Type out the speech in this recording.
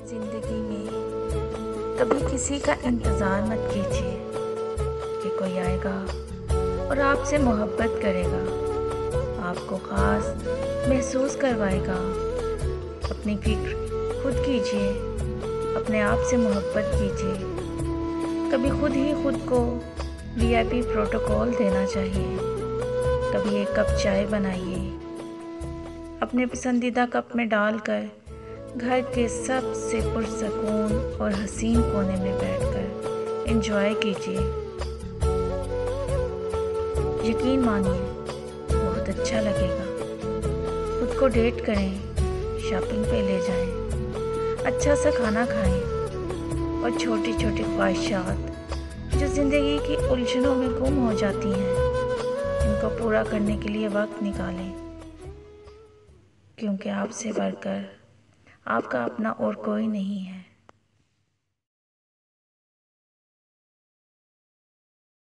ज़िंदगी में कभी किसी का इंतज़ार मत कीजिए कि कोई आएगा और आपसे मोहब्बत करेगा, आपको ख़ास महसूस करवाएगा। अपनी फ़िक्र खुद कीजिए, अपने आप से मोहब्बत कीजिए। कभी खुद ही खुद को वीआईपी प्रोटोकॉल देना चाहिए। कभी एक कप चाय बनाइए, अपने पसंदीदा कप में डालकर घर के सबसे पुरसकून और हसीन कोने में बैठकर एंजॉय कीजिए। यकीन मानिए, बहुत अच्छा लगेगा। खुद को डेट करें, शॉपिंग पे ले जाएं, अच्छा सा खाना खाएं और छोटी छोटी ख्वाहिशात जो ज़िंदगी की उलझनों में गुम हो जाती हैं, इनको पूरा करने के लिए वक्त निकालें, क्योंकि आपसे बढ़कर आपका अपना और कोई नहीं है।